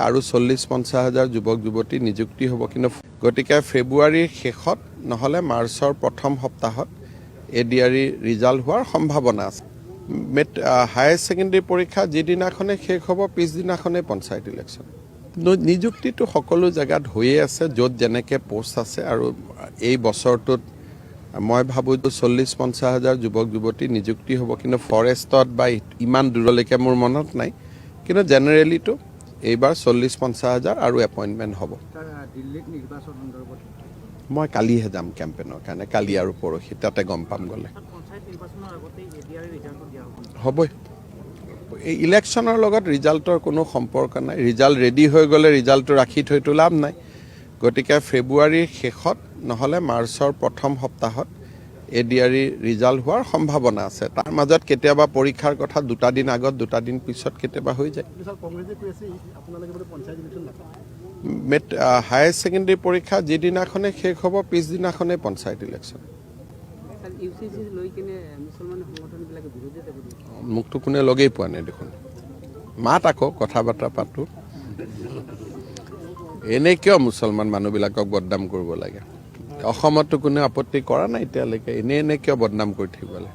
আৰু 40-50 হাজাৰ যুৱক যুৱতী নিযুক্তি হ'ব কিন্তু গতিকে ফেব্ৰুৱাৰীৰ শেষত নহলে মাৰ্চৰ প্ৰথম সপ্তাহত এডিআৰই ৰিজাল্ট হোৱাৰ সম্ভাৱনা আছে হায়াৰ সেকেন্ডাৰী পৰীক্ষা যিদিনাখনে শেষ হ'ব পিছদিনাখনে পঞ্চায়ত ইলেকশ্যন নিযুক্তিটো সকলো জায়গাত হৈয়ে আছে য'ত যেনেকে পোষ্ট আছে আৰু এই বছৰটোত মই ভাবো 40-50 হাজাৰ যুৱক যুৱতী নিযুক্তি হ'ব কিন্তু ফৰেষ্টত বা ইমান দূৰলৈকে মোৰ মনত নাই কিন্তু জেনেৰেলিটো এইবাৰ 40-50 হাজাৰ আৰু এপইণ্টমেণ্ট হ'ব মই কালিহে যাম কেম্পেইনৰ কাৰণে কালি আৰু পৰহি তাতে গম পাম গ'লে হ'বই এই ইলেকশ্যনৰ লগত ৰিজাল্টৰ কোনো সম্পৰ্ক নাই ৰিজাল্ট ৰেডি হৈ গ'লে ৰিজাল্টটো ৰাখি থৈতো লাভ নাই গতিকে ফেব্ৰুৱাৰীৰ শেষত নহলে মাৰ্চৰ প্ৰথম সপ্তাহত এডিআৰই ৰিজাল্ট হোৱাৰ সম্ভাৱনা আছে তাৰ মাজত কেতিয়াবা পৰীক্ষাৰ কথা দুটা দিন আগত দুটা দিন পিছত কেতিয়াবা হৈ যায় হায়াৰ সেকেন্ডাৰী পৰীক্ষা যিদিনাখনে শেষ হ'ব পিছদিনাখনে পঞ্চায়ত ইলেকশ্যন মোকতো কোনে লগেই পোৱা নাই দেখোন মাত আকৌ কথা বাৰ্তা পাতো এনে কিয় মুছলমান মানুহবিলাকক বদনাম কৰিব লাগে অসমতো কোনো আপত্তি কৰা নাই এতিয়ালৈকে এনে কিয় বদনাম কৰি থাকিব লাগে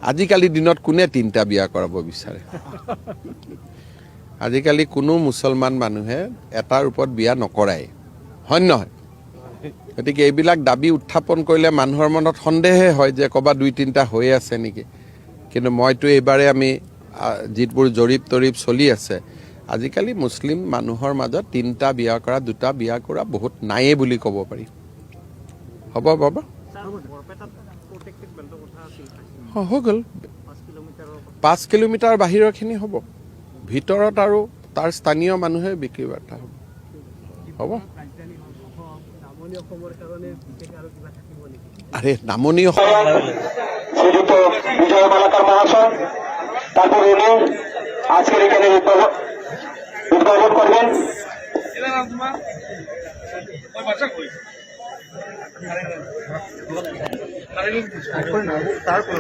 আজিকালি দিনত কোনে তিনিটা বিয়া কৰাব বিচাৰে আজিকালি কোনো মুছলমান মানুহে এটাৰ ওপৰত বিয়া নকৰাই হয় নহয় গতিকে এইবিলাক দাবী উত্থাপন কৰিলে মানুহৰ মনত সন্দেহে হয় যে ক'ৰবাত 2-3টা হৈ আছে নেকি কিন্তু মইতো এইবাৰে আমি যিবোৰ জৰীপ তৰীপ চলি আছে আজিকালি মুছলিম মানুহৰ মাজত 3টা বিয়া কৰা 2টা বিয়া কৰা বহুত নাইয়ে বুলি ক'ব পাৰি হ'ব বাবা হৈ গ'ল 5 কিলোমিটাৰ বাহিৰৰখিনি হ'ব ভিতৰত আৰু তাৰ স্থানীয় মানুহে বিক্ৰী বাৰ্তা হ'ব আৰে নামনি শ্ৰীযুক্ত বিজয় মালাকাৰ মহাশয় তাৰপৰ উনি আজকেৰ এখানে উদ্বোধন কৰবেন তাৰপৰ